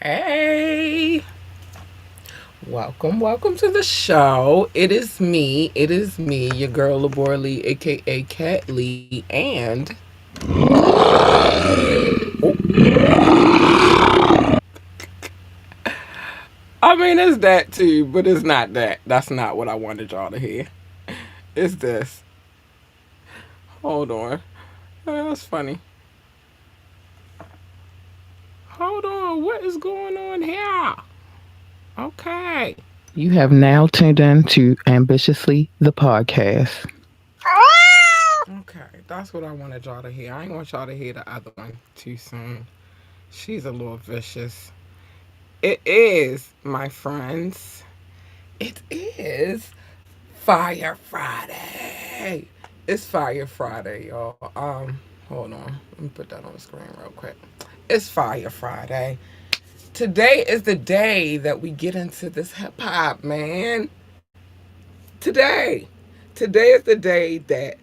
Hey, welcome to the show. It is me, your girl Labora Lee, aka Cat Lee, and I mean it's that too, but it's not that. That's not what I wanted y'all to hear. It's this. Hold on, that's funny. Hold on, what is going on here? Okay. You have now tuned in to Ambitiously the podcast. Okay, that's what I wanted y'all to hear. I ain't want y'all to hear the other one too soon. She's a little vicious. It is, my friends. It is Fire Friday. It's Fire Friday, y'all. Hold on. Let me put that on the screen real quick. It's Fire Friday. Today is the day that we get into this hip hop, man. Today. Today is the day that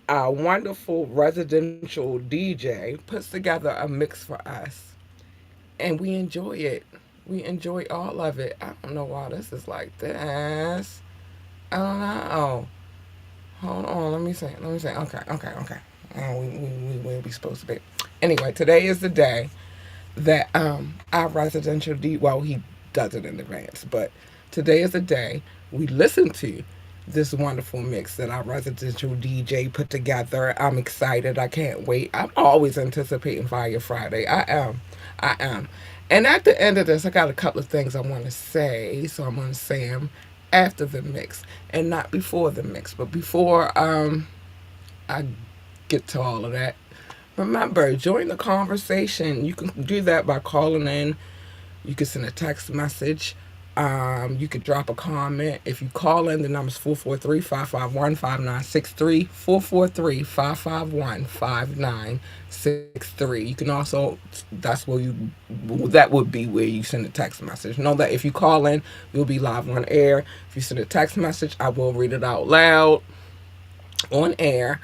our wonderful residential DJ puts together a mix for us. And we enjoy it. We enjoy all of it. I don't know why this is like this. I don't know. Hold on. Let me say. Okay. Where we supposed to be. Anyway, today is the day that our residential well, he does it in advance, but today is the day we listen to this wonderful mix that our residential DJ put together. I'm excited. I can't wait. I'm always anticipating Fire Friday. I am. And at the end of this, I got a couple of things I want to say, so I'm going to say them after the mix and not before the mix. But before I get to all of that, remember, join the conversation. You can do that by calling in. You can send a text message. You could drop a comment. If you call in, the number's 443-551-5963. 443-551-5963. You can also, that would be where you send a text message. Know that if you call in, you'll be live on air. If you send a text message, I will read it out loud on air.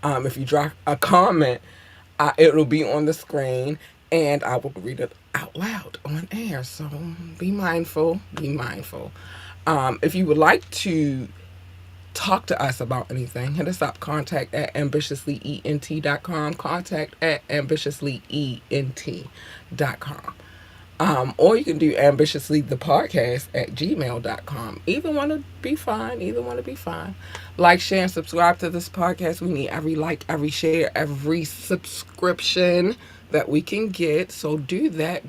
If you drop a comment, it'll be on the screen and I will read it out loud on air. So be mindful. If you would like to talk to us about anything, hit us up. Contact at ambitiouslyent.com. Contact at ambitiouslyent.com. Or you can do ambitiously the podcast at gmail.com. Either one to be fine. Like, share, and subscribe to this podcast. We need every like, every share, every subscription that we can get. So do that.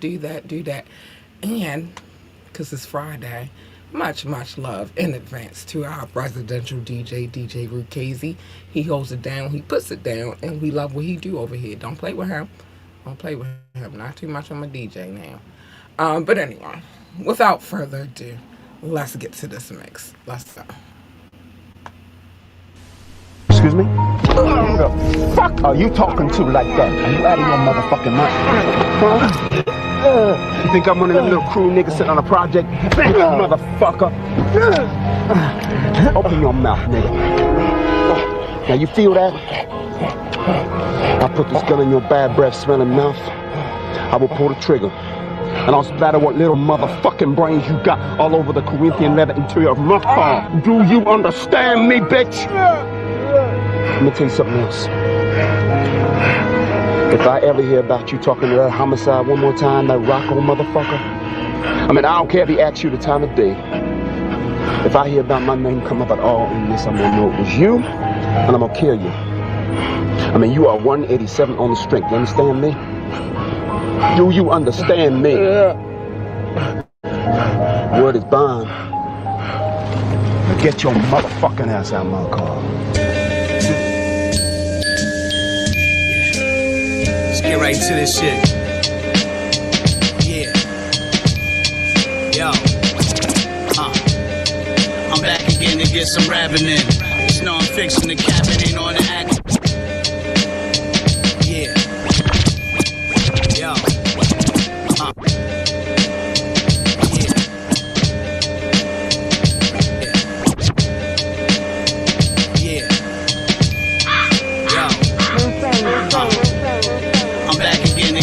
And because it's Friday, much love in advance to our residential DJ Rukazy. He holds it down, he puts it down, and we love what he do over here. Don't play with him. Not too much on my DJ now. But anyway, without further ado, let's get to this mix. Let's go. Excuse me? Who the fuck are you talking to like that? Are you out of your motherfucking mind? Huh? You think I'm one of them little crew niggas sitting on a project? Thank you, motherfucker. Open your mouth, nigga. Now you feel that? I put this gun in your bad breath smelling mouth. I will pull the trigger. And I'll splatter what little motherfucking brains you got all over the Corinthian leather interior of my car. Do you understand me, bitch? Let me tell you something else. If I ever hear about you talking to that homicide one more time, that Rocco motherfucker, I mean, I don't care if he asks you the time of day. If I hear about my name come up at all in this, I'm gonna know it was you, and I'm gonna kill you. I mean, you are 187 on the strength, you understand me? Do you understand me? Word is bond. Get your motherfucking ass out of my car. Let's get right into this shit. Yeah. Yo. I'm back again to get some rapping in. It's non-fiction, the cabin ain't on the act. Yeah. Yo.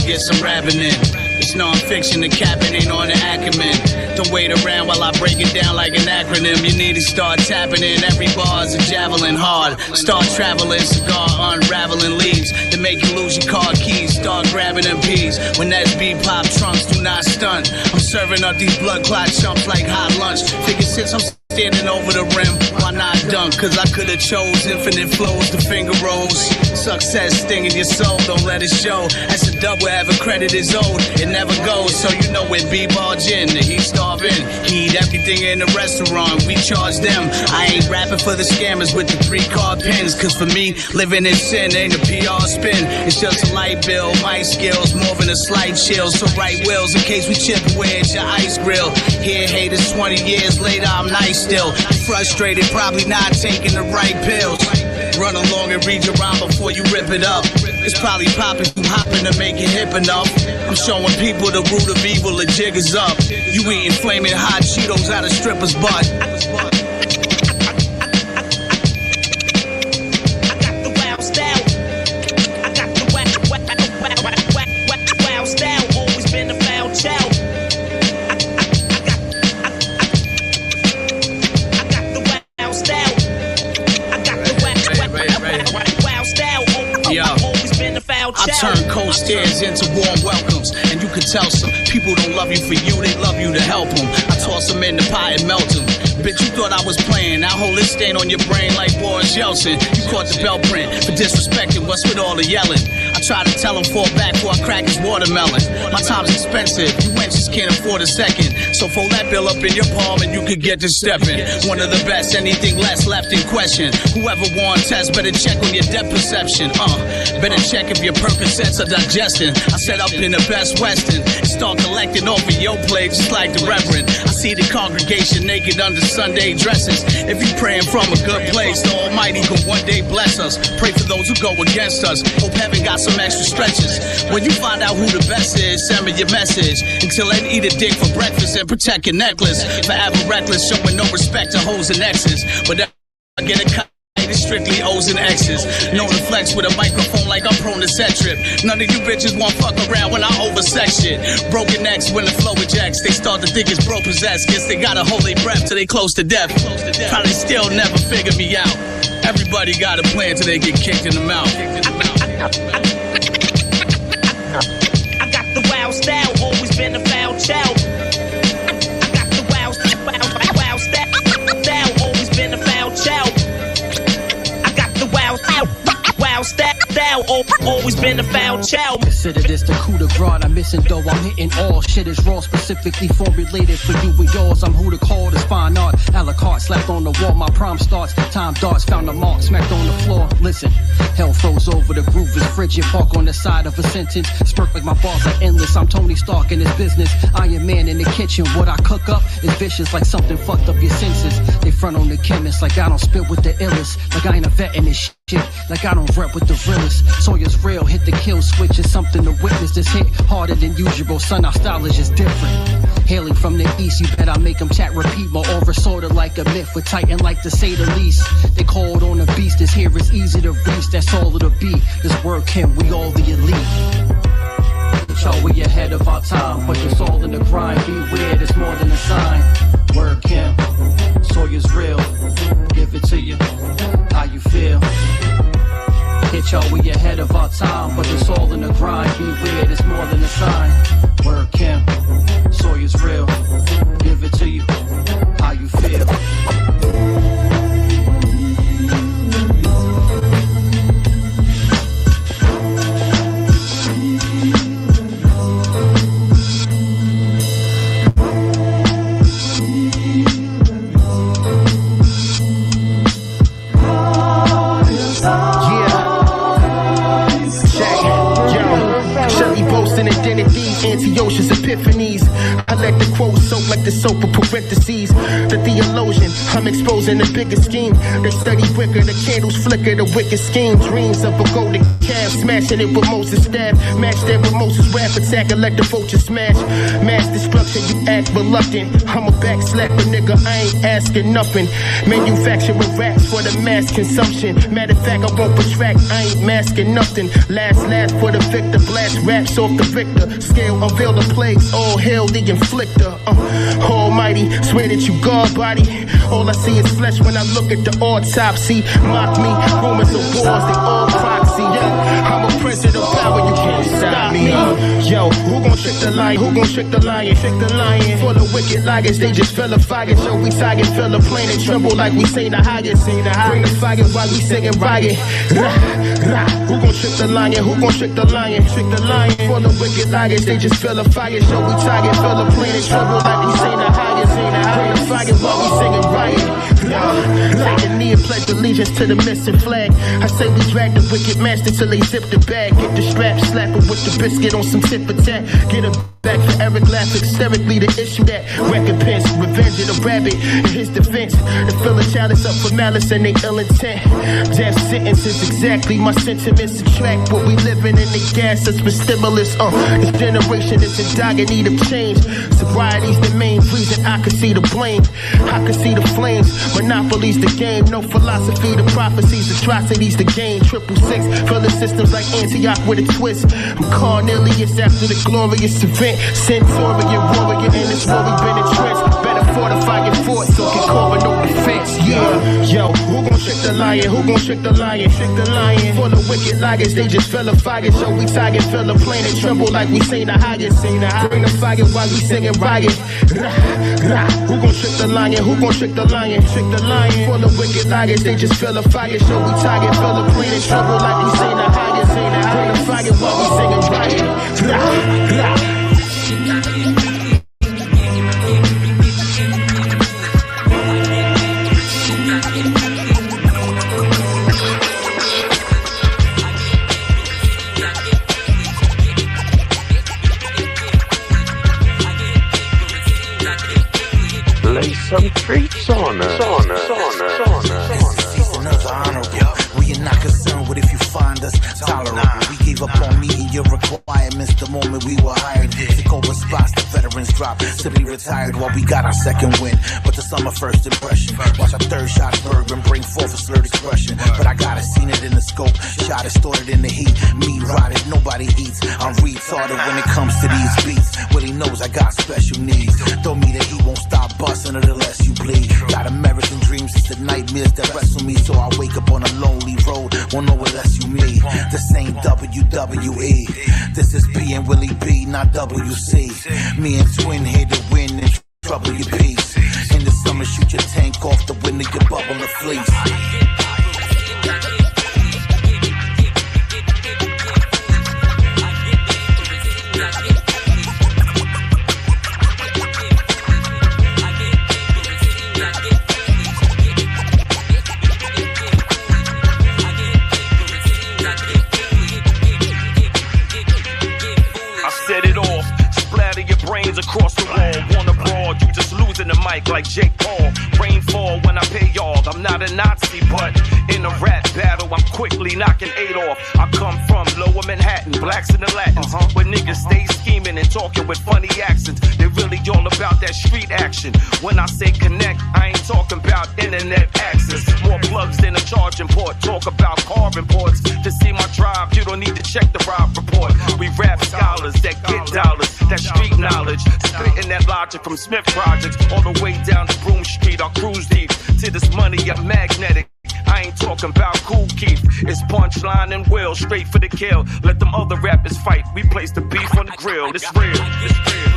Get some rapping in. It's It's non-fiction, the capping ain't on the acumen. Don't wait around while I break it down like an acronym. You need to start tapping in. Every bar's a javelin hard. Start traveling, cigar unraveling leaves to make you lose your car keys. Start grabbing them peas. When that's beat pop trunks, do not stunt. I'm serving up these blood clot chumps like hot lunch. Figure since I'm standing over the rim, why not dunk? Cause I could've chose infinite flows, the finger rolls. Success stinging your soul, don't let it show. That's a dub wherever credit is owed. It never goes, so you know when B-ball gin, the heat starving. Heat everything in the restaurant, we charge them. I ain't rapping for the scammers with the 3-card pins. Cause for me, living in sin ain't a PR spin. It's just a light bill, my skills, more than a slight chill. So right wheels in case we chip away at your ice grill. Here haters 20 years later, I'm nice still. Frustrated, probably not taking the right pills. Run along and read your rhyme before you rip it up. It's probably popping, you hopping to make it hip enough. I'm showing people the root of evil, the jig is up. You eating flaming hot Cheetos out of strippers' butt. I turn cold stares into warm welcomes. And you can tell some people don't love you for you, they love you to help them. I toss them in the pie and melt them. Bitch, you thought I was playing. Now hold this stain on your brain like Boris Yeltsin. You caught the bell print for disrespecting. What's with all the yelling? I try to tell him fall back before I crack his watermelon. My time's expensive. You wenches can't afford a second. So fold that bill up in your palm and you could get to stepping. One of the best, anything less left in question. Whoever won test better check on your depth perception. Better check if your Percocets are digesting. I set up in the Best Western and start collecting off of your plate just like the Reverend. I see the congregation naked under Sunday dresses. If you praying from a good place, the Almighty can one day bless us. Pray for those who go against us. Hope heaven got some extra stretches. When you find out who the best is, send me your message. Until then, eat a dick for breakfast and protect your necklace. Forever reckless, showing no respect to hoes and exes. But I get a cut. It's strictly O's and X's. Known to flex with a microphone like I'm prone to set trip. None of you bitches won't fuck around when I oversex shit. Broken necks when the flow ejects. They start to think it's bro possessed. Guess they got a holy breath till they close to death. Probably still never figure me out. Everybody got a plan till they get kicked in the mouth. I got the wild style, always been a foul child. I got the wild style, always been a foul child. Wild style, always been a foul child. Consider this the coup de grace I'm missing, though I'm hitting all. Shit is raw, specifically formulated for you and yours. I'm who to call this fine art. A la carte, slapped on the wall, my prime starts. Time darts, found a mark, smacked on the floor. Listen, hell froze over, the groove is frigid. Park on the side of a sentence, spurk like my bars are endless. I'm Tony Stark in this business, Iron Man in the kitchen. What I cook up is vicious, like something fucked up your senses. They front on the chemist, like I don't spit with the illest. Like I ain't a vet in this shit, like I don't rep with the realest. Sawyer's real, hit the kill switch, is something to witness. This hit harder than usual, son, our style is just different. Hailing from the east, you bet I make them chat repeat. My aura sorta like a myth, with Titan like to say the least. They called on the beast, this here is easy to reach. That's all it'll be, this word can, we all the elite. So we ahead of our time, but it's all in the grind. Beware, it's more than a sign. Word Kim, Sawyer's real. Give it to you, how you feel. Hit y'all, we ahead of our time, but it's all in the grind. Beware, it's more than a sign. Word Kim, Sawyer's real. Give it to you, how you feel. Antiochus epiphanies. I let the quotes soak like the soap of parentheses. The theologian, I'm exposing the biggest scheme. They study quicker, the candles flicker, the wicked scheme. Dreams of a golden calf, smashing it with Moses' staff. Match that with Moses' rap attack and let the vultures smash. Mass destruction, you act reluctant. I'm a backslapper, nigga, I ain't asking nothing. Manufacturing raps for the mass consumption. Matter of fact, I won't retract, I ain't masking nothing. Last for the victor, blast raps off the victor. Scale veil, unveil the plagues. All hail the inflictor. Almighty, swear that you God body. All I see is flesh when I look at the autopsy. Mock me, rumors of wars, they all proxy. Yo, I'm a prince of the power, you can't stop me. Yo, who gon' trick the lion? Who gon' trick the lion? Trick the lion. For the wicked liars, they just feel a fire. So we tired, feel the plane and tremble like we sing the highest. Bring the fire while we singing riot. Who gon' trick the lion? Who gon' trick the lion? Trick the lion. For the wicked liars, they just feel a fire. So we tired, feel the plane and tremble like we sing the highest. Bring the fire while we singing riot. Take a knee and pledge allegiance to the missing flag. I say we drag the wicked master till they zip the bag. Get the strap, slap it with the biscuit on some tip attack. Get a back for Eric laugh hysterically to issue that recompense. Revenge of the rabbit in his defense. To fill a chalice up for malice and they ill intent. Death sentences exactly my sentiments. Subtract what we living in the gas us for stimulus. This generation is in dire need of change. Sobriety's the main reason I can see the blame. I can see the flames. Monopoly's the game. No philosophy, the prophecies, atrocities, the game. 666, filling systems like Antioch with a twist. I'm Cornelius after the glorious event. Centaurian warrior in this war we been entrenched. Better fortify your fort so can cover no defense. Yeah, yo, who gon' trick the lion? Who gon' trick the lion? Trick the lion. For the wicked liars, they just feel a fire. So we tired, feel the plane and tremble like we sing the highest. Bring the fire while we singing riot. Who gon' trick the lion? Who gon' trick the lion? Trick the lion. For the wicked liars, they just feel a fire. So we tired, feel the plane and tremble like we sing the highest. Bring the fire while we singing riot. Lay some treats on us. We are not concerned with if you find us tolerable. We gave up on meeting your requirements the moment we were hired. Took over spots the veterans dropped, simply retired while we got our second win. But the summer first impression, watch our third shot bourbon bring forth a slurred expression. But I got it, seen it in the scope, shot it, stored it in the heat. Me rotted, nobody eats. I'm retarded when it comes to these beats. Well, he knows I got special needs. Throw me the heat, won't stop busting until the less you bleed. Got American dreams, it's the nightmares that wrestle me. So I wake up on a lonely road, won't know what less you mean. This ain't WWE, this is B and Willie B, not WC. Me and Twin here to win and trouble your peace. In the summer, shoot your tank off the window, your bubble and fleece. Across the wall, one abroad, you just losing the mic like Jake Paul. Rainfall when I pay y'all, I'm not a Nazi, but in a rap battle, I'm quickly knocking 8 off. I come from lower Manhattan, blacks and the Latins, where niggas stay scheming and talking with funny accents. They really all about that street action. When I say connect, I ain't talking about internet access. More plugs than a charging port. Talk about carbon ports. To see my drive, you don't need to check the ride report. We rap scholars that get dollars, that street knowledge. Splitting that logic from Smith Projects all the way down to Broom Street. I cruise deep to this money, I'm magnetic. I ain't talking about Cool Keith. It's punchline and will, straight for the kill. Let them other rappers fight. We place the beef on the grill. It's real. It's real.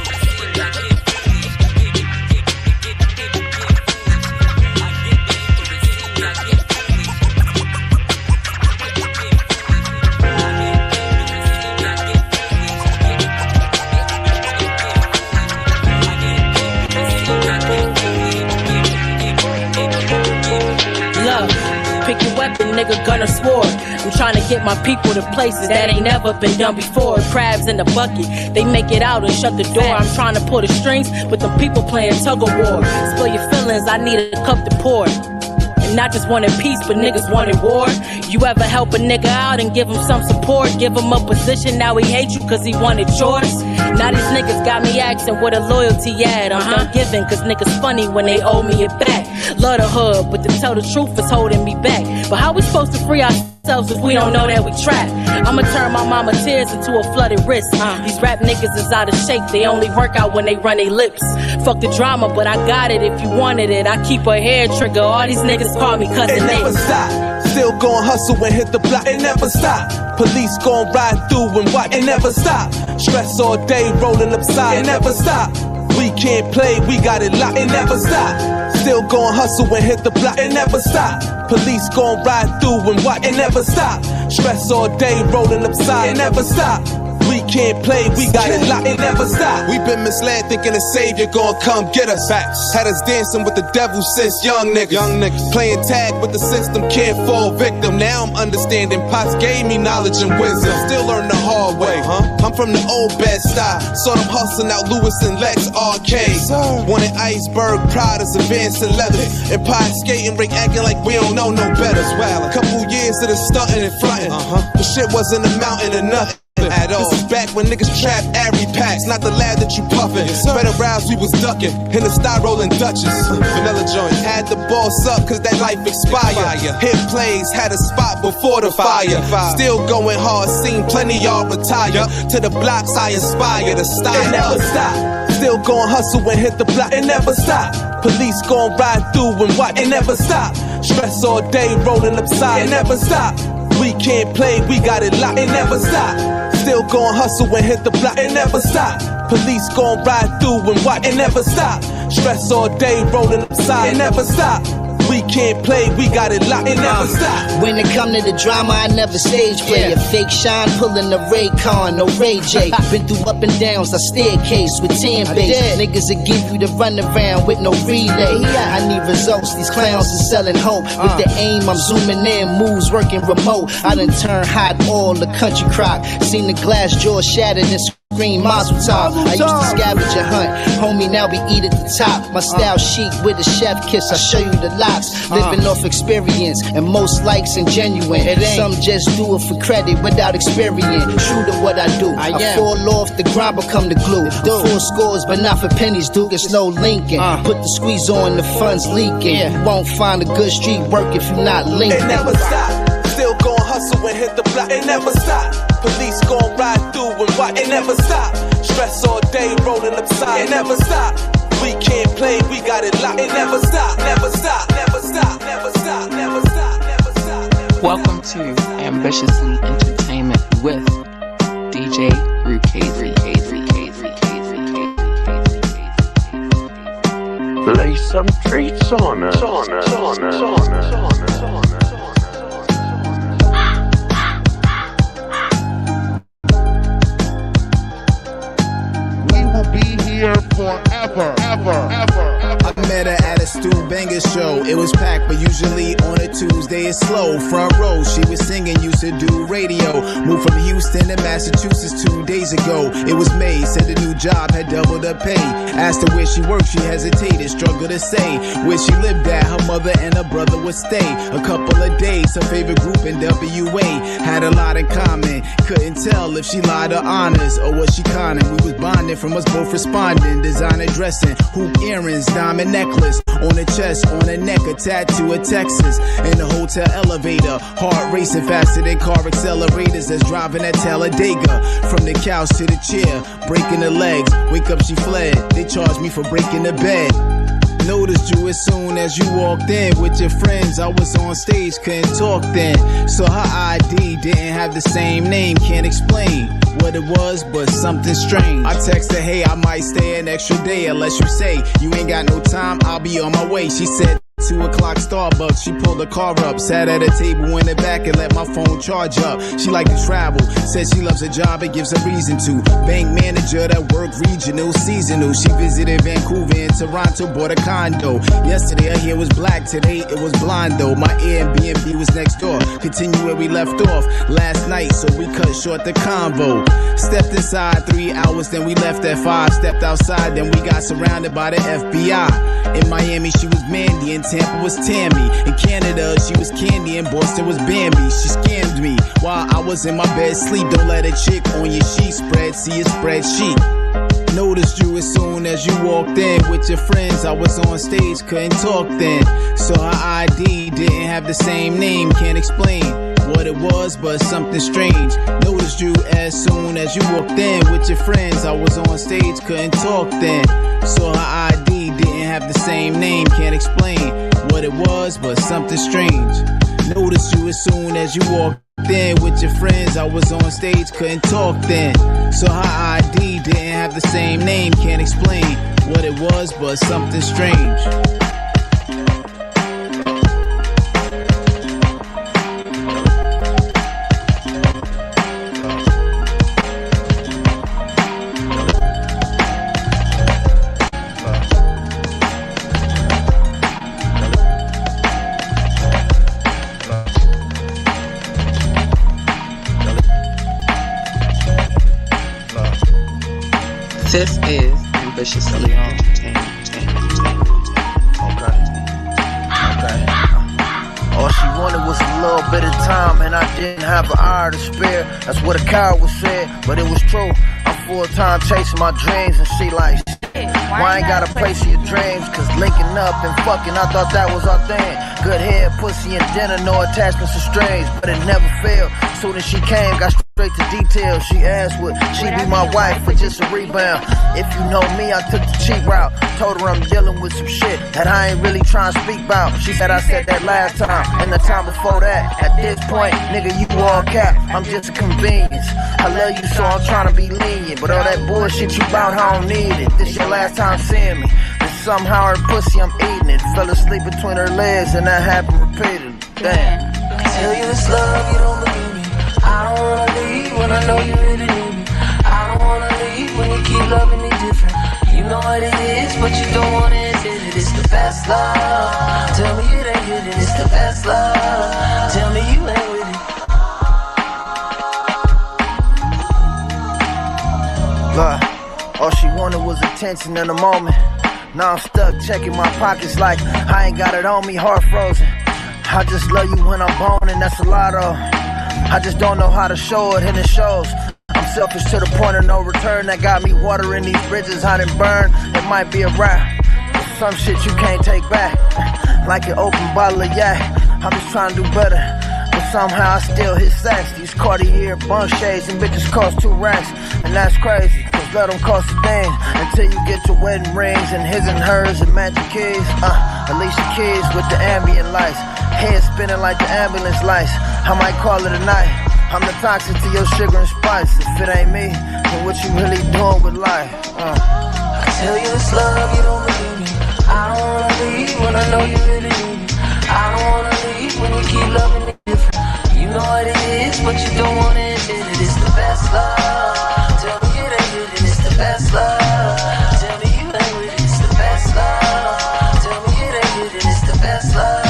Pick your weapon, nigga, gun or sword. I'm trying to get my people to places that ain't never been done before. Crabs in the bucket, they make it out and shut the door. I'm trying to pull the strings with them people playing tug of war. Spill your feelings, I need a cup to pour. And not just wanted peace, but niggas wanted war. You ever help a nigga out and give him some support? Give him a position, now he hate you cause he wanted yours. Now these niggas got me asking where the loyalty at. I'm giving cause niggas funny when they owe me it back. Love the hood, but to tell the truth is holding me back. But how we supposed to free ourselves if we don't know that we trapped. I'ma turn my mama tears into a flooded wrist. These rap niggas is out of shape, they only work out when they run their lips. Fuck the drama, but I got it if you wanted it. I keep a hair trigger, all these niggas call me cousin Nate. It never stop, still gon' hustle and hit the block. It never stop, police gon' ride through and what? It never stop, stress all day rolling upside. It never stop, we can't play, we got it locked. It never stop, still gon' hustle and hit the block. It never stop, police gon' ride through and what? It never stop, stress all day rolling upside. It never stop, we can't play, we got it locked. It never stop. We've been misled thinking a savior gon' come get us. Facts. Had us dancing with the devil since young niggas. Playing tag with the system, can't fall victim. Now I'm understanding Pops gave me knowledge and wisdom. Still learn the hard way. I'm from the old Bed-Stuy. Saw them hustling out Lewis and Lex arcade. Wanted iceberg, Pradas, Advance and leather. And pie skating rink acting like we don't know no better. Couple years of the stunting and fronting. The shit wasn't amounting to nothing at all. This is back when niggas trapped Airy packs, not the lad that you puffin'. Better rounds we was ducking, in the style rolling Dutchess. Vanilla joint, had the boss up cause that life expired. Hit plays, had a spot before the fire. Still going hard, seen plenty y'all retire. To the blocks I inspire, the style. It never stop, still gon' hustle and hit the block. It never stop, police gon' ride through and what? It never stop, stress all day rolling upside. It never stop, we can't play, we got it locked. It never stop, still gon' hustle and hit the block. It never stop, police gon' ride through and what? It never stop, stress all day rolling upside. It never stop, we can't play, we got it locked. It never stop. When it come to the drama, I never stage play. A fake shine, pulling a Ray Con, no Ray J. Been through up and downs, I staircase with 10 base. Niggas that give you the run around with no relay. I need results, these clowns are selling hope. With the aim, I'm zooming in, moves working remote. I done turned hot all the country crock. Seen the glass jaw shattered and green Mazel Tov. I used to scavenge a hunt, homie, now we eat at the top. My style chic with a chef kiss, I show you the locks. Living off experience, and most likes and genuine. Some just do it for credit without experience. True to what I do, I fall off the grind, become the glue. Four scores, but not for pennies, Duke, it's no Lincoln. Put the squeeze on, the funds leaking. You won't find a good street work if you're not linking. It never stop, still gon' hustle and hit the block. It never stop, police gon' ride through and what? It never stop, stress all day rolling upside. It never stop, we can't play, we got it locked. It never stop, never stop, never stop, never stop, never stop, never stop. Welcome to Ambitiously Entertainment with DJ Rukazy. Lay some treats on us. We will be here forever, ever. I met her at a Stu Banger show. It was packed, but usually on a Tuesday it's slow. Front row, she was singing, used to do radio. Moved from Houston to Massachusetts 2 days ago. It was May, said the new job had doubled her pay. Asked her where she worked, she hesitated, struggled to say where she lived at. Her mother and her brother would stay a couple of days. Her favorite group in WA had a lot in common. Couldn't tell if she lied or honest, or was she conning. We was bonding from us both responding. Designer dressing, hoop earrings, diamond necklace on the chest, on the neck, a tattoo of Texas. In the hotel elevator, heart racing faster than car accelerators that's driving at Talladega. From the couch to the chair, breaking the legs. Wake up, she fled. They charged me for breaking the bed. Noticed you as soon as you walked in with your friends. I was on stage, couldn't talk then. So her ID didn't have the same name. Can't explain what it was, but something strange. I texted, hey, I might stay an extra day unless you say you ain't got no time, I'll be on my way. She said 2 o'clock Starbucks, she pulled the car up, sat at a table in the back and let my phone charge up. She liked to travel, said she loves her job, it gives her reason to. Bank manager that worked regional, seasonal. She visited Vancouver and Toronto, bought a condo. Yesterday her hair was black, today it was blonde though. My Airbnb was next door, continue where we left off last night, so we cut short the convo. Stepped inside 3 hours, then we left at 5. Stepped outside, then we got surrounded by the FBI. In Miami she was Mandy, in Tampa was Tammy. In Canada she was Candy, in Boston was Bambi. She scammed me while I was in my bed sleep. Don't let a chick on your sheet spread, see a spreadsheet. Noticed you as soon as you walked in with your friends. I was on stage, couldn't talk then. So her ID didn't have the same name, can't explain what it was, but something strange. Noticed you as soon as you walked in with your friends. I was on stage, couldn't talk then. Saw her ID, didn't have the same name. Can't explain what it was, but something strange. Noticed you as soon as you walked in with your friends. I was on stage, couldn't talk then. Saw her ID, didn't have the same name. Can't explain what it was, but something strange. This is Ambitiously On. Okay. All she wanted was a little bit of time, and I didn't have an hour to spare. That's what a coward would say, but it was true. I'm full-time chasing my dreams, and she like, why ain't got a place for your dreams? Cause linking up and fucking, I thought that was our thing. Good head, pussy, and dinner, no attachments or strings, but it never failed. Soon as she came, got straight to details. She asked would she be my wife or just a rebound. If you know me, I took the cheap route. Told her I'm dealing with some shit that I ain't really trying to speak about. She said I said that last time and the time before that. At this point, nigga, you all cap. I'm just a convenience. I love you, so I'm trying to be lenient. But all that bullshit you bout, I don't need it. This your last time seeing me. And somehow her pussy, I'm eating it. Fell asleep between her legs and that happened repeatedly. Damn. I tell you it's love, you don't believe me. I don't wanna leave when I know you really need me. I don't wanna leave when you keep loving me different. You know what it is, but you don't wanna admit it. It's the best love. Tell me it ain't good, and it's the best love. Tell me you ain't with it. Look, all she wanted was attention in a moment. Now I'm stuck checking my pockets like I ain't got it on me, heart frozen. I just love you when I'm boning, that's a lot of. I just don't know how to show it, and it shows. I'm selfish to the point of no return. That got me watering these bridges I done burned. It might be a rap, but some shit you can't take back. Like an open bottle of yak. I'm just trying to do better, but somehow I still hit sacks. These Cartier bunk shades and bitches cost 2 racks, and that's crazy. Let them cost a thing until you get your wedding rings and his and hers and magic keys. Alicia Keys with the ambient lights, head spinning like the ambulance lights. I might call it a night. I'm the toxic to your sugar and spice. If it ain't me, then what you really doing with life? I tell you it's love, you don't believe me. I don't wanna leave when I know you really need me. I don't wanna leave when you keep loving me different. You know what it is, but you don't wanna admit it. It's the best love. Tell me it ain't good, and it's the best love. Tell me you ain't with it. It's the best love. Tell me it ain't good, and it's the best love.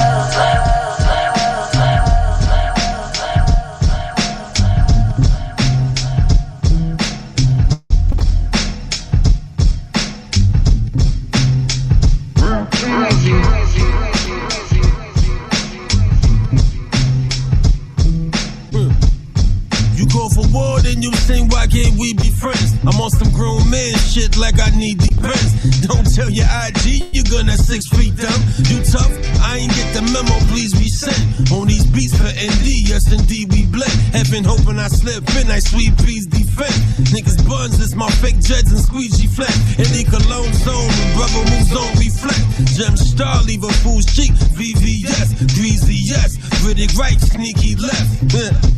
You sing, why can't we be friends? I'm on some grown man shit like I need defense. Don't tell your IG you're gonna 6 feet down. You tough? I ain't get the memo, please resend. On these beats for ND, yes indeed we blend. Heaven hoping I slip in, I sweet peas defend. Niggas buns, it's my fake jets and squeegee flat. Any cologne zone, when brother moves on, reflect. Gem star, leave a fool's cheek. VVS, greasy yes. Riddick right, sneaky left.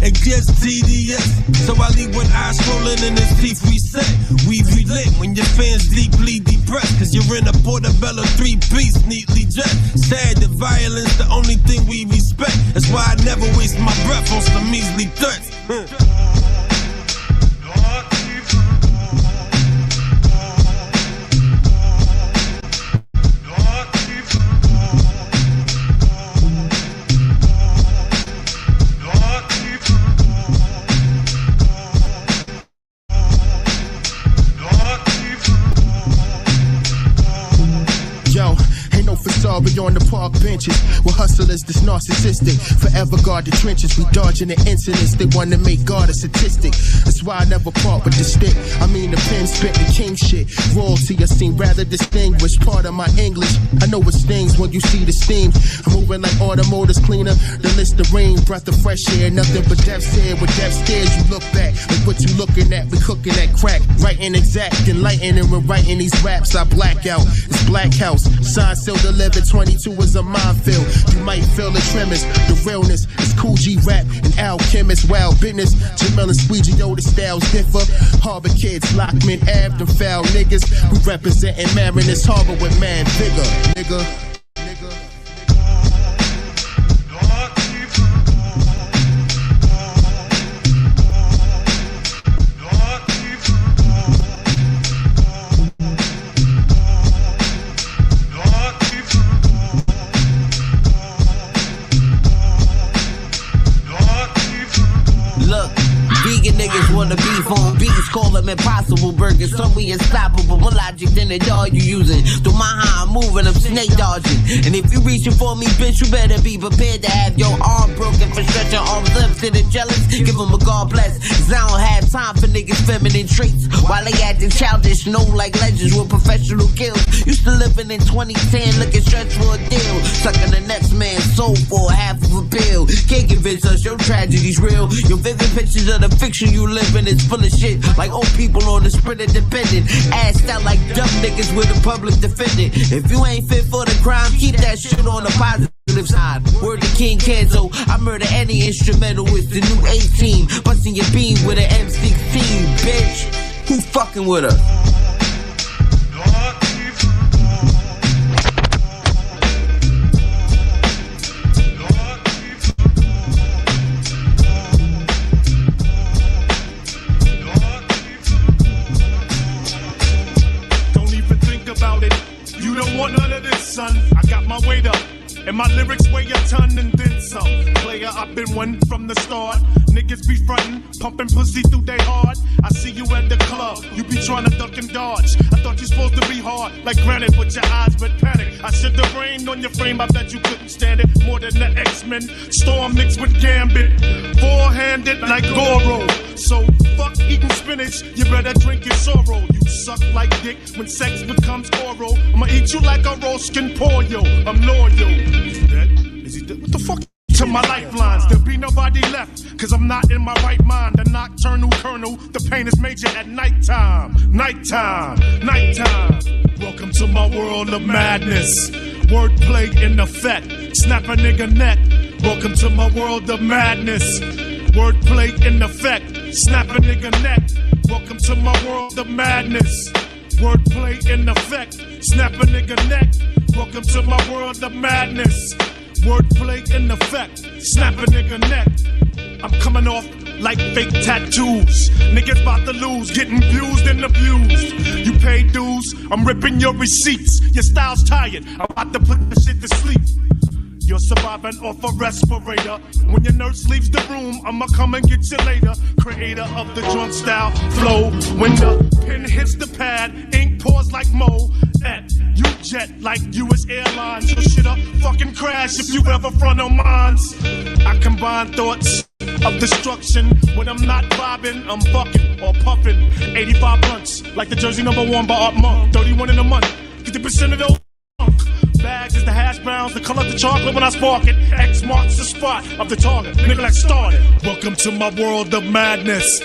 And gets TDS. So I leave one eye scrolling and his teeth reset. We relate when your fans deeply depressed. Cause you're in a Portobello 3-piece neatly dressed. Sad the violence, the only thing we respect. That's why I never waste my breath on some measly threats. sorry on the park benches. We're hustlers that's narcissistic. Forever guard the trenches. We dodging the incidents. They want to make God a statistic. That's why I never part with the stick. I mean the pen spit the king shit. Royalty I seem rather distinguished. Part of my English. I know it stings when you see the steam. I'm moving like automotives cleaner. The Listerine, breath of fresh air. Nothing but death's here. With death stares you look back. Like what you looking at. We cooking that crack. Writing exact. Enlightening when writing these raps. I black out. It's Black House. Sign still delivered. 22 is a minefield. You might feel the tremors. The realness is Cool G rap and alchemist. Wild business. Jamel and Squeegee, yo, the styles differ. Harbor kids, Lockman, Ave, the foul niggas. We representing Mariners Harbor with mad vigor, nigga. Niggas wanna beef on beats, call them impossible burgers. Some we unstoppable, more logic than the dog you using. Through my how I'm moving, I'm snake dodging. And if you reaching for me, bitch, you better be prepared to have your arm broken for stretching arms up to the jealous. Give them a God bless, cause I don't have time for niggas' feminine traits. While they acting childish, know like legends with professional kills. Used to living in 2010, looking stretched for a deal. Sucking the next man's soul for half of a pill. Can't convince us your tragedy's real. Your vivid pictures of the fiction you living is full of shit. Like old people on the sprint independent. Assed out like dumb niggas with a public defendant. If you ain't fit for the crime, keep that shit on the positive side. Word to King Kenzo, I murder any instrumental with the new A-team. Busting your beam with an M16, bitch. Who fucking with us? You don't want none of this, son. I got my weight up, and my lyrics weigh a ton and then some. Player, I've been one from the start. Niggas be frontin', pumping pussy through they heart. I see you at the club, you be trying to duck and dodge. I thought you supposed to be hard, like granite, but your eyes with panic. I should have rained on your frame, I bet you couldn't stand it. More than the X-Men, Storm mixed with Gambit. Four-handed like Goro. So fuck eating spinach, you better drink your sorrow. You suck like dick when sex becomes oral. I'ma eat you like a roasting pollo. I'm loyal. Is he dead? Is he dead? What the fuck? To my lifelines, there'll be nobody left, cause I'm not in my right mind. The nocturnal colonel, the pain is major at nighttime. Nighttime, nighttime. Welcome to my world of madness. Wordplay in effect, snap a nigga neck. Welcome to my world of madness. Wordplay in effect, snap a nigga neck. Welcome to my world of madness. Wordplay in effect, snap a nigga neck. Welcome to my world of madness. Wordplay in effect, snap a nigga neck. I'm coming off like fake tattoos. Niggas about to lose, getting abused and abused. You pay dues, I'm ripping your receipts. Your style's tired, I'm about to put the shit to sleep. You're surviving off a respirator. When your nurse leaves the room, I'ma come and get you later. Creator of the joint style flow. When the pen hits the pad, ink pours like Mo. You jet like US Airlines. Your shit'll fucking crash if you ever front on mines. I combine thoughts of destruction. When I'm not vibing, I'm fucking or puffing. 85 blunts, like the jersey #1 by Art Monk. 31 in a month, 50% of those bags is the hash browns, the color of the chocolate when I spark it. X marks the spot of the target, nigga like started. Welcome to my world of madness.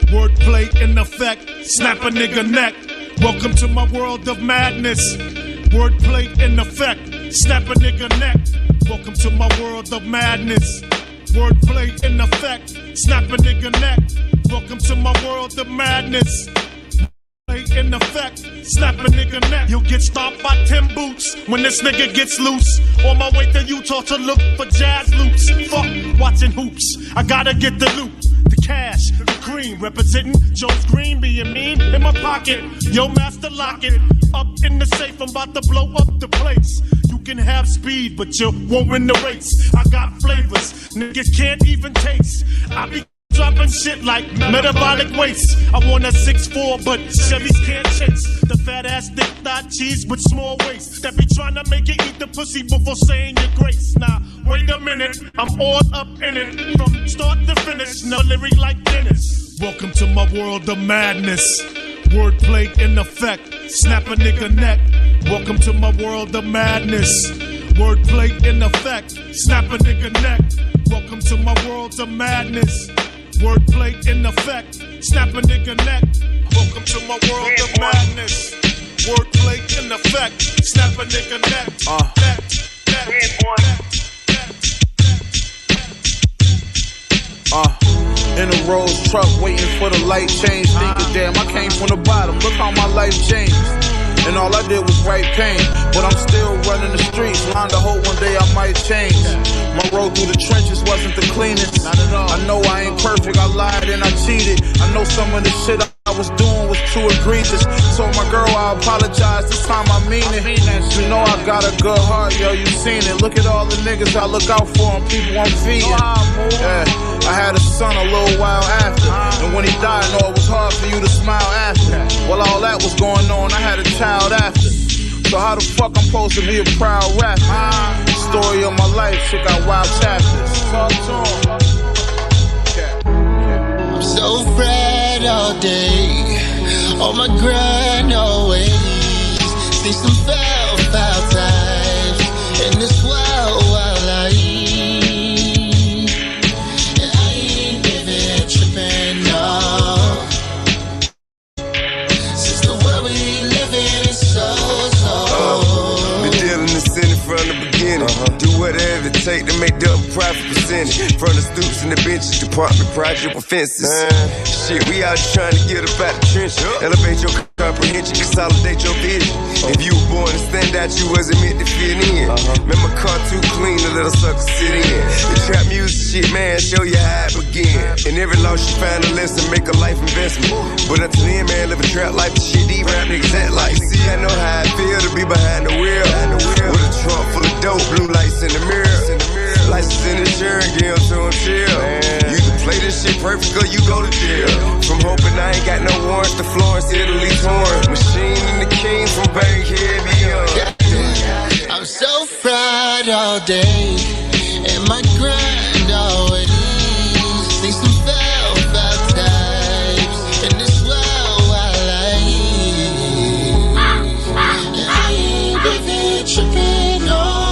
Wordplay in effect, snap a nigga neck. Welcome to my world of madness. Wordplay in effect, snap a nigga neck. Welcome to my world of madness. Wordplay in effect, snap a nigga neck. Welcome to my world of madness. In effect, snap a nigga neck. You'll get stomped by 10 boots when this nigga gets loose. On my way to Utah to look for jazz loops. Fuck watching hoops, I gotta get the loot. The cash, the cream, representing Joe's Green, being mean in my pocket. Yo, master, lock it up in the safe. I'm about to blow up the place. You can have speed, but you won't win the race. I got flavors, niggas can't even taste. I be Dropping shit like metabolic waste. I want a 6'4", but Chevys can't chase the fat ass thick thigh cheese with small waist that be trying to make you eat the pussy before saying your grace. Now, wait a minute, I'm all up in it from start to finish. No lyric like Dennis. Welcome to my world of madness. Wordplay in effect, snap a nigga neck. Welcome to my world of madness. Wordplay in effect, snap a nigga neck. Welcome to my world of madness. Wordplay in effect, snap a nigga neck. Welcome to my world of madness. Wordplay in effect, snap a nigga neck. In a Rolls truck waiting for the light change. Thinking, damn, I came from the bottom. Look how my life changed. And all I did was write pain. But I'm still running the streets. Line to hope one day I might change. My road through the trenches wasn't the cleanest. Not at all. I know I ain't perfect. I lied and I cheated. I know some of the shit I was doing was too egregious. Told my girl I apologize. This time I mean it. You know I got a good heart, yo. You seen it. Look at all the niggas I look out for and people I'm feeding. Yeah. I had a son a little while after. And when he died, I know it was hard for you to smile after. While all that was going on, I had a child after. So how the fuck I'm supposed to be a proud rapper? Story of my life, shit got wild chapters. Talk to him. I'm so fried all day, on my grind always. See some foul times in this wild life. Do whatever it take to make double profit percentage. From the stoops and the benches, department project offenses. Shit, we out trying to get up out the trench. Elevate your comprehension, consolidate your vision. If you were born to stand out, you wasn't meant to fit in. Man, my car too clean to let a sucker sit in. The trap music shit, man, show you how it begin. In every loss you find a lesson, make a life investment. But until then, man, live a trap life, the shit these rap niggas act like. See, I know how it feel to be behind the wheel. With a trunk full of dope, blue lights in the mirror. License in insurance, give them to him chill. You can play this shit perfect or you go to jail. From hoping I ain't got no warrants to Florence, Italy torn. Machine and the king from Bankhead beyond. I'm so fried all day, and my grind always. See some foul times in this wild life. I ain't even tripping on.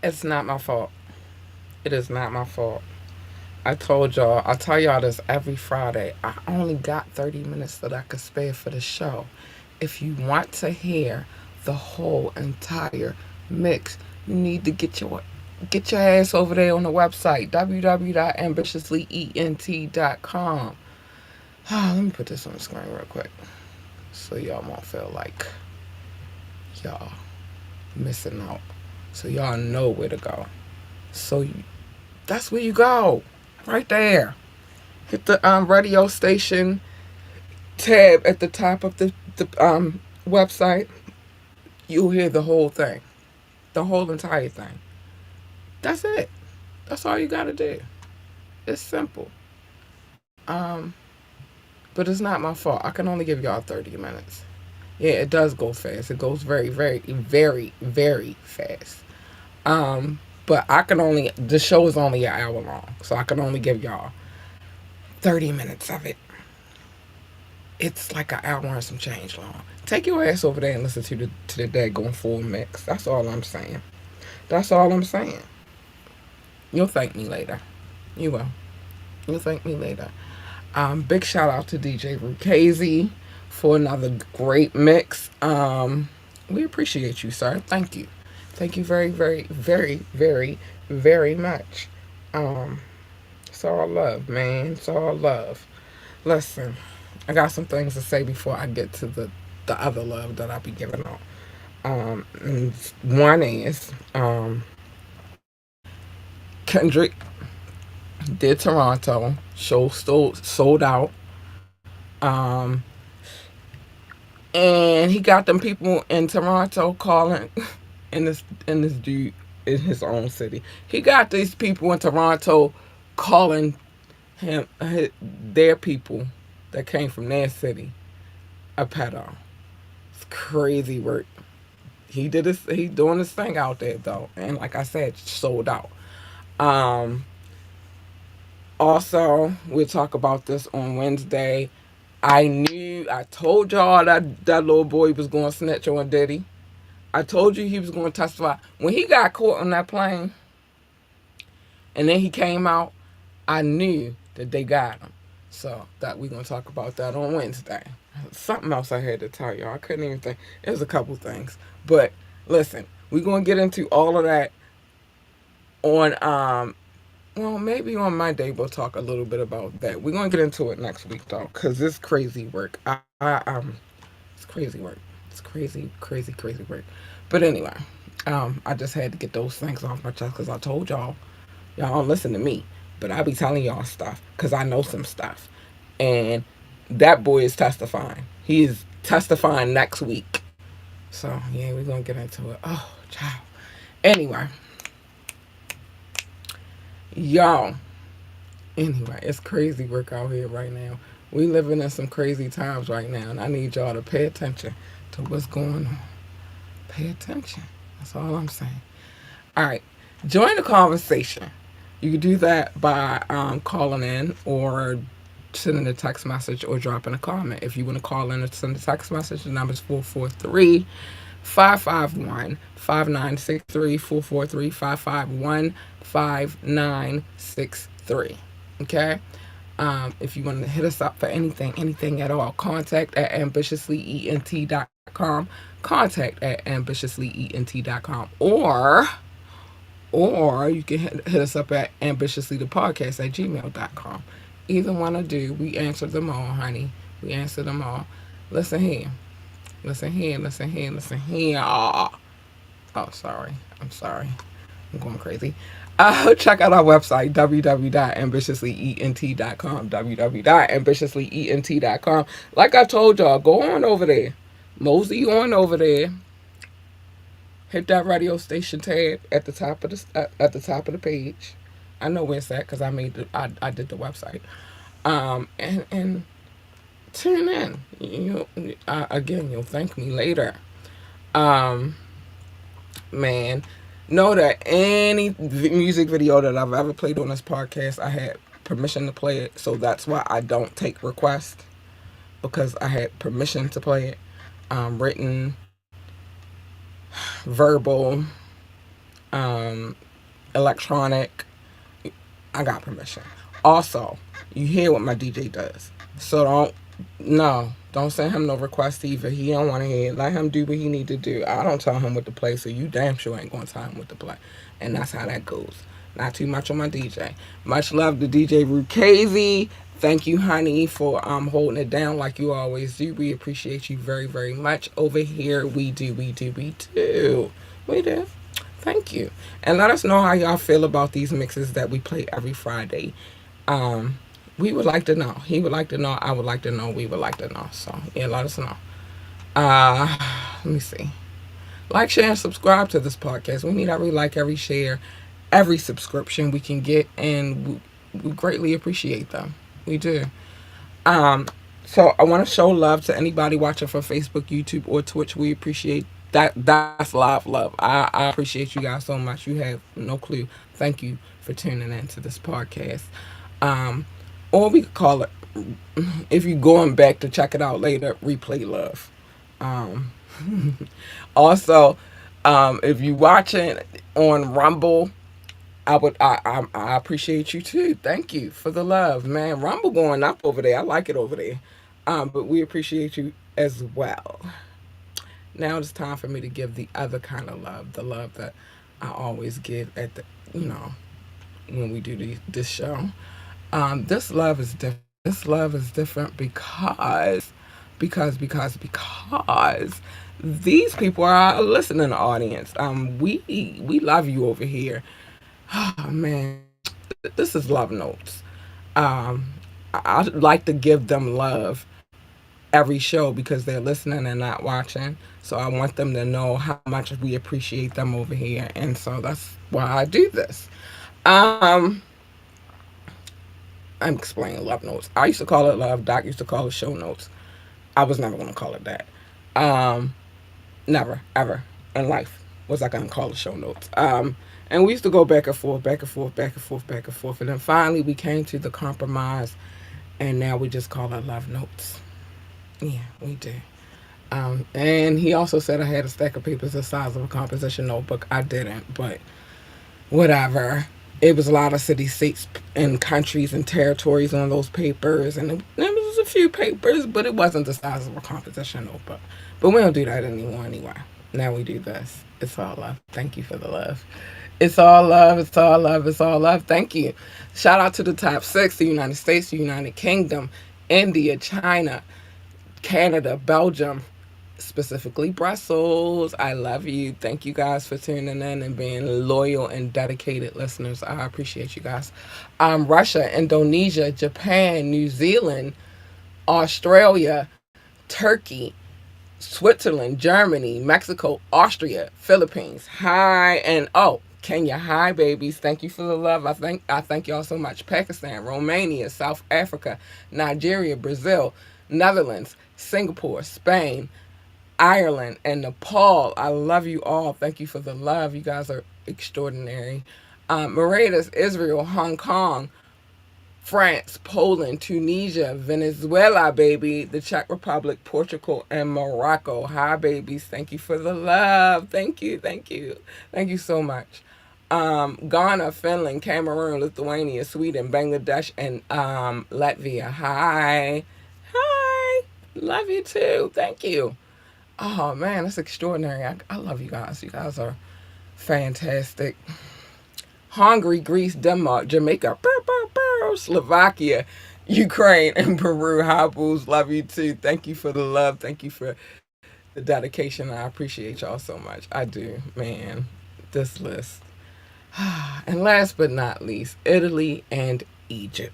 It's not my fault. It is not my fault. I told y'all, I tell y'all this every Friday. I only got 30 minutes that I could spare for the show. If you want to hear the whole entire mix, you need to get your ass over there on the website, www.ambitiouslyent.com. Let me put this on the screen real quick so y'all won't feel like y'all missing out. So y'all know where to go. That's where you go. Right there. Hit the radio station tab at the top of the website. You'll hear the whole thing. The whole entire thing. That's it. That's all you gotta do. It's simple. But it's not my fault. I can only give y'all 30 minutes. Yeah, it does go fast. It goes very, very, very, very fast. But the show is only an hour long, so I can only give y'all 30 minutes of it. It's like an hour and some change long. Take your ass over there and listen to the daggone full mix. That's all I'm saying. That's all I'm saying. You'll thank me later. You will. You'll thank me later. Big shout out to DJ Rukazy for another great mix. We appreciate you, sir. Thank you. Thank you very, very, very, very, very much. It's all love, man. It's all love. Listen, I got some things to say before I get to the the other love that I'll be giving out. And one is Kendrick did Toronto. Show sold out. Um, and he got them people in Toronto calling, and this dude in his own city. He got these people in Toronto calling their people that came from their city a pedo. It's crazy work. He doing his thing out there though, and like I said, sold out. Um, Also, we'll talk about this on Wednesday. I told y'all that little boy was going to snitch on Diddy. I told you he was going to testify. When he got caught on that plane and then he came out, I knew that they got him. So that we're going to talk about that on Wednesday. Something else I had to tell y'all. I couldn't even think. It was a couple things. But listen, we're going to get into all of that on well, maybe on Monday we'll talk a little bit about that. We're gonna get into it next week though, cause it's crazy work. It's crazy work. It's crazy, crazy, crazy work. But anyway, I just had to get those things off my chest, cause I told y'all don't listen to me, but I be telling y'all stuff, cause I know some stuff, and that boy is testifying. He is testifying next week. So yeah, we're gonna get into it. Oh, child. Anyway, y'all. Anyway, it's crazy work out here right now. We living in some crazy times right now, and I need y'all to pay attention to what's going on. Pay attention. That's all I'm saying. All right, join the conversation. You can do that by calling in or sending a text message or dropping a comment. If you want to call in or send a text message, the number is 443 551 5963 443 551 5963. Okay? If you want to hit us up for anything at all, contact at ambitiouslyent.com. Contact at ambitiouslyent.com. Or you can hit us up at ambitiouslythepodcast at gmail.com. Either one will do. We answer them all, honey. We answer them all. Listen here. Listen here. Listen here. Listen here. Oh, sorry. I'm sorry. I'm going crazy. Check out our website, www.ambitiouslyent.com. www.ambitiouslyent.com. Like I told y'all, go on over there. Mosey on over there. Hit that radio station tab at the top of the page. I know where it's at because I did the website. And tune in. Again, you'll thank me later. Man, know that any music video that I've ever played on this podcast, I had permission to play it. So that's why I don't take requests, because I had permission to play it. Written, verbal, electronic. I got permission. Also, you hear what my DJ does. So don't send him no request either. He don't want to hear it. Let him do what he need to do. I don't tell him what to play, so you damn sure ain't gonna tell him what to play. And that's how that goes. Not too much on my DJ. Much love to DJ Rukazy. Thank you, honey, for holding it down like you always do. We appreciate you very, very much. Over here, we do. We do. Thank you. And let us know how y'all feel about these mixes that we play every Friday. We would like to know. He would like to know. I would like to know. We would like to know. So, yeah, let us know. Let me see. Like, share, and subscribe to this podcast. We need every like, every share, every subscription we can get, and we greatly appreciate them. We do. So I want to show love to anybody watching from Facebook, YouTube, or Twitch. We appreciate that. That's live love. I appreciate you guys so much. You have no clue. Thank you for tuning in to this podcast. Or we could call it, if you're going back to check it out later, replay love. Also, if you're watching on Rumble, I appreciate you too. Thank you for the love, man. Rumble going up over there. I like it over there. But we appreciate you as well. Now it's time for me to give the other kind of love, the love that I always give at the, when we do this show. This love is different. This love is different because because these people are our listening audience. We love you over here. Oh man, this is love notes. Um, I like to give them love every show because they're listening and not watching. So I want them to know how much we appreciate them over here, and so that's why I do this. Um, I'm explaining love notes. I used to call it love. Doc used to call it show notes. I was never going to call it that. Um, Never, ever in life was I going to call it show notes. And we used to go back and forth, back and forth, back and forth, back and forth. And then finally we came to the compromise, and now we just call it love notes. Yeah, we do. And he also said I had a stack of papers the size of a composition notebook. I didn't, but whatever. It was a lot of city states and countries and territories on those papers, and there was a few papers, but it wasn't the size of a composition notebook. But we don't do that anymore anyway. Now we do this. It's all love. Thank you for the love. It's all love. It's all love. It's all love. Thank you. Shout out to the top six: the United States, the United Kingdom, India, China, Canada, Belgium, specifically Brussels. I love you. Thank you guys for tuning in and being loyal and dedicated listeners. I appreciate you guys. Russia, Indonesia, Japan, New Zealand, Australia, Turkey, Switzerland, Germany, Mexico, Austria, Philippines. Hi, and oh, Kenya. Hi, babies. Thank you for the love. I thank y'all so much. Pakistan, Romania, South Africa, Nigeria, Brazil, Netherlands, Singapore, Spain, Ireland, and Nepal. I love you all. Thank you for the love. You guys are extraordinary. Mauritius, Israel, Hong Kong, France, Poland, Tunisia, Venezuela, baby, the Czech Republic, Portugal, and Morocco. Hi, babies. Thank you for the love. Thank you. Thank you. Thank you so much. Ghana, Finland, Cameroon, Lithuania, Sweden, Bangladesh, and Latvia. Hi. Hi. Love you too. Thank you. Oh man, that's extraordinary. I love you guys. You guys are fantastic. Hungary, Greece, Denmark, Jamaica, Slovakia, Ukraine, and Peru. Hi, Booze. Love you too. Thank you for the love. Thank you for the dedication. I appreciate y'all so much. I do, man. This list. And last but not least, Italy and Egypt.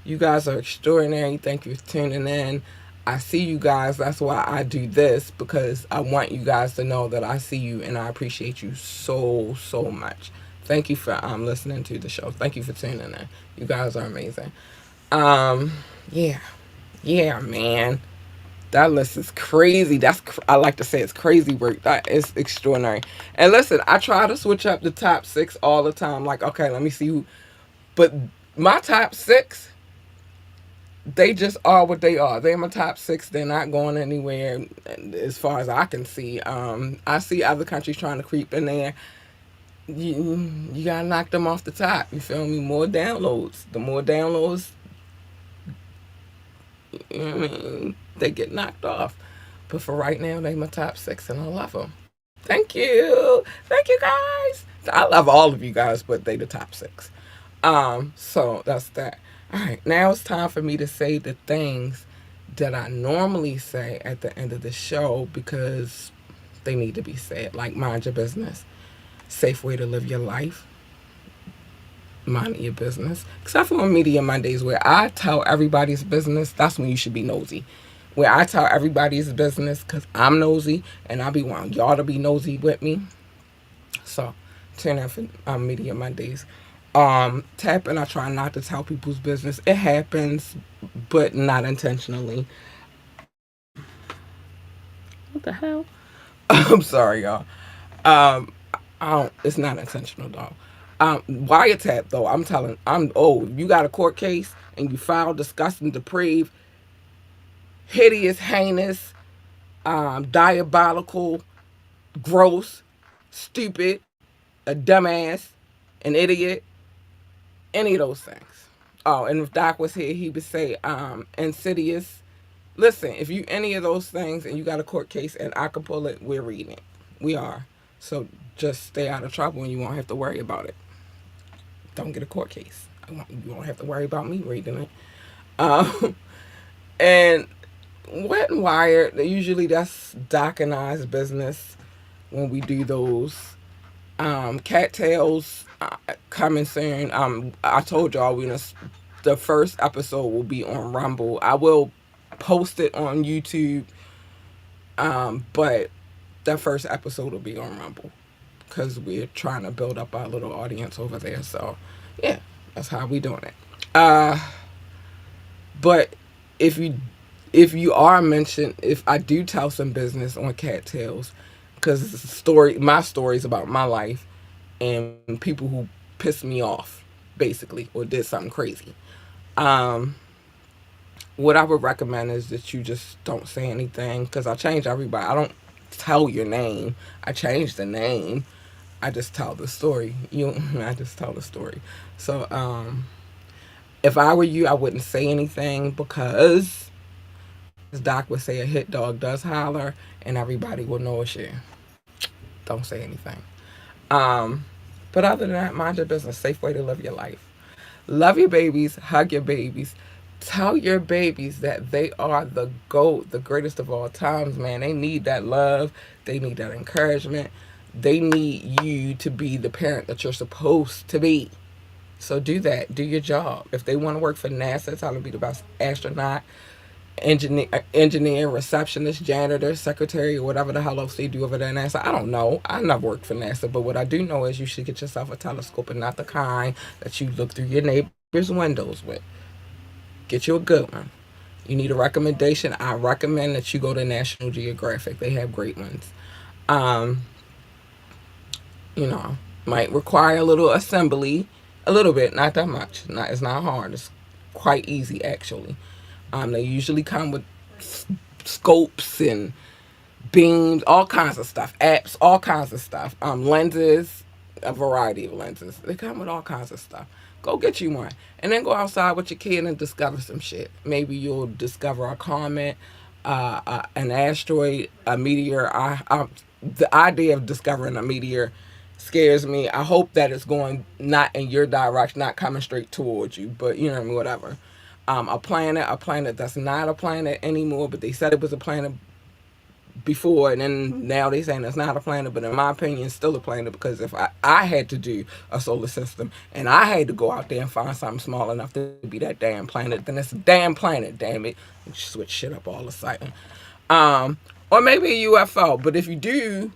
You guys are extraordinary. Thank you for tuning in. I see you guys. That's why I do this, because I want you guys to know that I see you and I appreciate you so, so much. Thank you for listening to the show. Thank you for tuning in. You guys are amazing. Um, yeah. Yeah, man. That list is crazy. I like to say it's crazy work. That is extraordinary. And listen, I try to switch up the top six all the time. Like, okay, let me see who. But my top six, they just are what they are. They're my top six. They're not going anywhere as far as I can see. I see other countries trying to creep in there. You gotta knock them off the top. You feel me? More downloads. The more downloads, they get knocked off. But for right now, they my top six, and I love them. Thank you. Thank you, guys. I love all of you guys, but they the top six. So that's that. All right, now it's time for me to say the things that I normally say at the end of the show because they need to be said. Like, mind your business. Safe way to live your life. Mind your business. Except for on Media Mondays, where I tell everybody's business, that's when you should be nosy. Where I tell everybody's business because I'm nosy and I be wanting y'all to be nosy with me. So, tune in for Media Mondays. Tapping, I try not to tell people's business. It happens, but not intentionally. What the hell? I'm sorry, y'all. Um, I don't. It's not intentional, though. Wiretap, though. You got a court case and you filed disgusting, depraved, hideous, heinous, diabolical, gross, stupid, a dumbass, an idiot, any of those things. Oh, and if Doc was here, he would say insidious. Listen, if you any of those things and you got a court case and I can pull it, we're reading it. We are. So just stay out of trouble and you won't have to worry about it. Don't get a court case. You won't have to worry about me reading it. And Wet and Wired, usually that's Doc and I's business when we do those. Cattails coming soon. I told y'all the first episode will be on Rumble. I will post it on YouTube, but the first episode will be on Rumble because we're trying to build up our little audience over there. So, yeah, that's how we doing it. But if you are mentioned, if I do tell some business on Cattails, because my stories about my life and people who pissed me off, basically, or did something crazy. Um, what I would recommend is that you just don't say anything because I change everybody. I don't tell your name. I change the name. I just tell the story. I just tell the story. So, if I were you, I wouldn't say anything because, as Doc would say, a hit dog does holler, and everybody will know it's you. Don't say anything. Um, but other than that, mind your business. Safe way to live your life. Love your babies. Hug your babies. Tell your babies that they are the GOAT, the greatest of all times, man. They need that love. They need that encouragement. They need you to be the parent that you're supposed to be. So do that. Do your job. If they want to work for NASA, tell them to be the best astronaut, engineer, receptionist, janitor, secretary, or whatever the hell else they do over there at NASA. I don't know. I never worked for NASA, but what I do know is you should get yourself a telescope and not the kind that you look through your neighbor's windows with. Get you a good one. You need a recommendation. I recommend that you go to National Geographic. They have great ones. Um, might require a little assembly, a little bit, not that much. It's not hard. It's quite easy actually. They usually come with scopes and beams, all kinds of stuff, apps, all kinds of stuff, lenses, a variety of lenses. They come with all kinds of stuff. Go get you one, and then go outside with your kid and discover some shit. Maybe you'll discover a comet, an asteroid, a meteor. The idea of discovering a meteor scares me. I hope that it's going not in your direction, not coming straight towards you, but you know what I mean, whatever. A planet that's not a planet anymore, but they said it was a planet before, and then now they saying it's not a planet, but in my opinion it's still a planet, because if I had to do a solar system and I had to go out there and find something small enough to be that damn planet, then it's a damn planet, damn it. Switch shit up all of a sudden. Or maybe a UFO, but if you do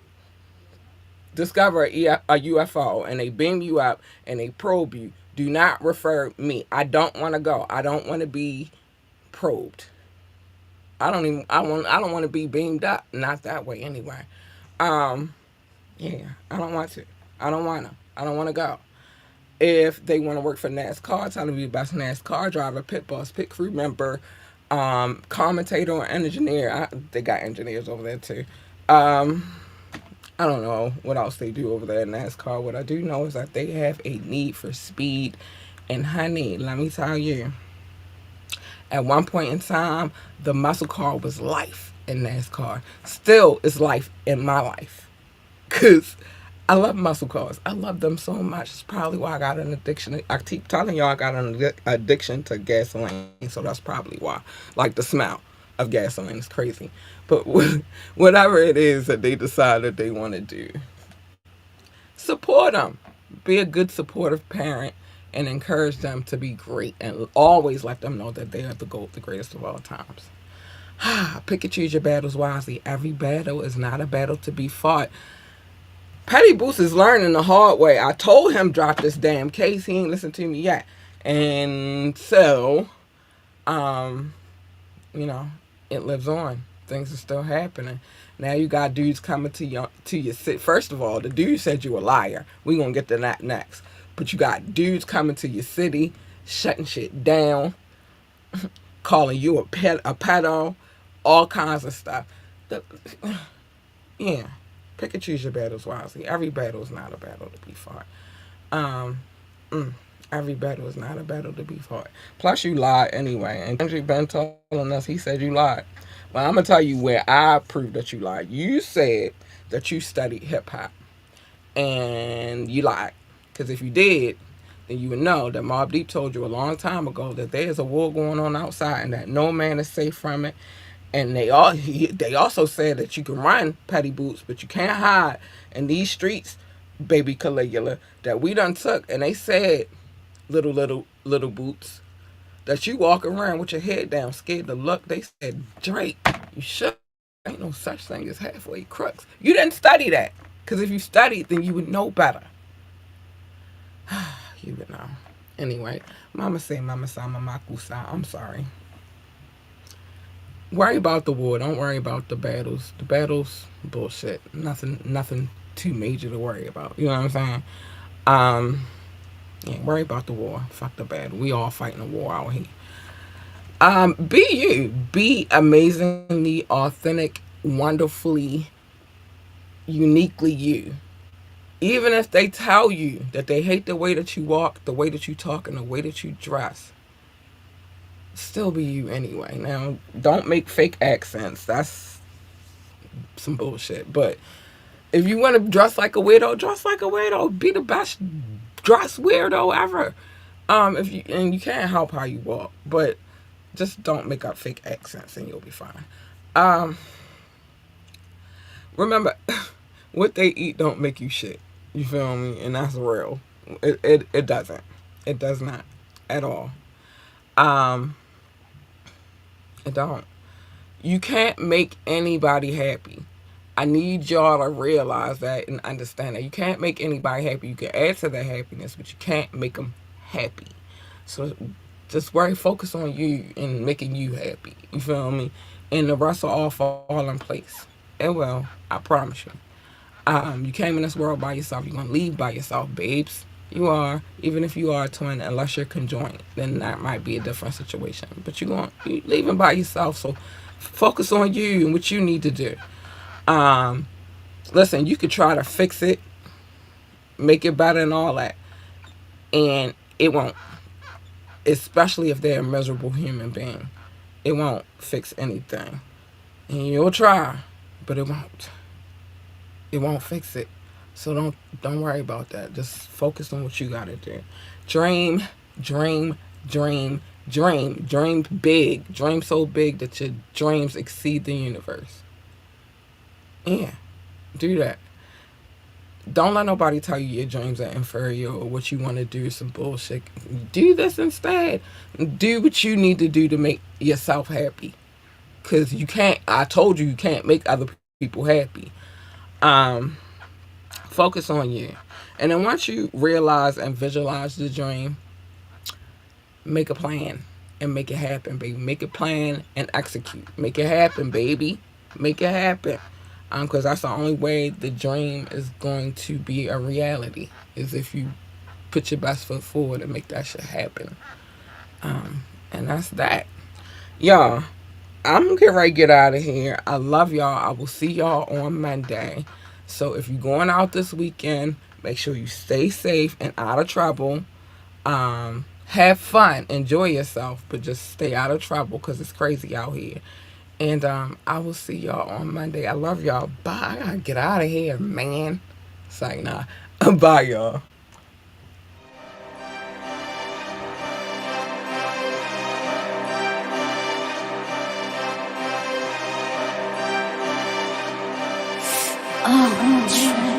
discover a UFO and they beam you up and they probe you, do not refer me. I don't want to go. I don't want to be probed. I don't want to be beamed up. Not that way anyway. Um, yeah, I don't want to. I don't want to. I don't want to go. If they want to work for NASCAR, tell them to be the best NASCAR driver, pit boss, pit crew member, commentator, or engineer. They got engineers over there too. I don't know what else they do over there in NASCAR. What I do know is that they have a need for speed. And honey, let me tell you, at one point in time, the muscle car was life in NASCAR. Still is life in my life. Because I love muscle cars. I love them so much. It's probably why I got an addiction. I keep telling y'all I got an addiction to gasoline. So that's probably why. Like the smell of gasoline is crazy. But whatever it is that they decide that they want to do, support them. Be a good supportive parent and encourage them to be great, and always let them know that they are the GOAT, the greatest of all times. Pick and choose your battles wisely. Every battle is not a battle to be fought. Petty Boost is learning the hard way. I told him drop this damn case. He ain't listened to me yet. And so, um, it lives on. Things are still happening. Now you got dudes coming to your city. First of all, the dude said you a liar. We gonna get to that next. But you got dudes coming to your city, shutting shit down, calling you a pedo, all kinds of stuff. Yeah, pick and choose your battles wisely. Every battle is not a battle to be fought. Um, every battle is not a battle to be fought. Plus, you lied anyway. And Kendrick been telling us, he said you lied. Well, I'm gonna tell you where I proved that you lied. You said that you studied hip hop, and you lied. Because if you did, then you would know that Mobb Deep told you a long time ago that there is a war going on outside and that no man is safe from it. And they also said that you can run, Petty Boots, but you can't hide in these streets, baby Caligula, that we done took. And they said, little Boots, that you walk around with your head down, scared to look. They said, Drake, you should. Ain't no such thing as halfway crooks. You didn't study that. Because if you studied, then you would know better. You would know. Anyway, Mama say, Mama sa, Mama kusa. I'm sorry. Worry about the war. Don't worry about the battles. The battles, bullshit. Nothing too major to worry about. You know what I'm saying? Yeah, worry about the war. Fuck the battle. We all fighting a war out here. Be you. Be amazingly authentic, wonderfully, uniquely you. Even if they tell you that they hate the way that you walk, the way that you talk, and the way that you dress, still be you anyway. Now, don't make fake accents. That's some bullshit. But if you want to dress like a weirdo, dress like a weirdo. Be the best dress weirdo ever. If you and you can't help how you walk, but just don't make up fake accents and you'll be fine. Remember, what they eat don't make you shit. You feel me? And that's real. It doesn't. It does not at all. It don't. You can't make anybody happy. I need y'all to realize that and understand that. You can't make anybody happy. You can add to their happiness, but you can't make them happy. So just focus on you and making you happy. You feel me? And the rest will all fall in place. It will. I promise you. You came in this world by yourself. You're going to leave by yourself, babes. You are. Even if you are a twin, unless you're conjoined, then that might be a different situation. But you're leaving by yourself. So focus on you and what you need to do. Listen, you could try to fix it, make it better and all that. And it won't. Especially if they're a miserable human being. It won't fix anything. And you'll try, but it won't. It won't fix it. So don't worry about that. Just focus on what you gotta do. Dream, dream, dream, dream. Dream big. Dream so big that your dreams exceed the universe. Yeah. Do that. Don't let nobody tell you your dreams are inferior or what you want to do is some bullshit. Do this instead. Do what you need to do to make yourself happy. Because you can't, I told you can't make other people happy. Focus on you. And then once you realize and visualize the dream, make a plan and make it happen, baby. Make a plan and execute. Make it happen, baby. Make it happen. Because that's the only way the dream is going to be a reality, is if you put your best foot forward and make that shit happen. And that's that. Y'all, I'm getting ready to get out of here. I love y'all. I will see y'all on Monday. So if you're going out this weekend, make sure you stay safe and out of trouble. Have fun. Enjoy yourself. But just stay out of trouble because it's crazy out here. And I will see y'all on Monday. I love y'all. Bye. I gotta get out of here, man. It's like, nah. Bye, y'all. Oh,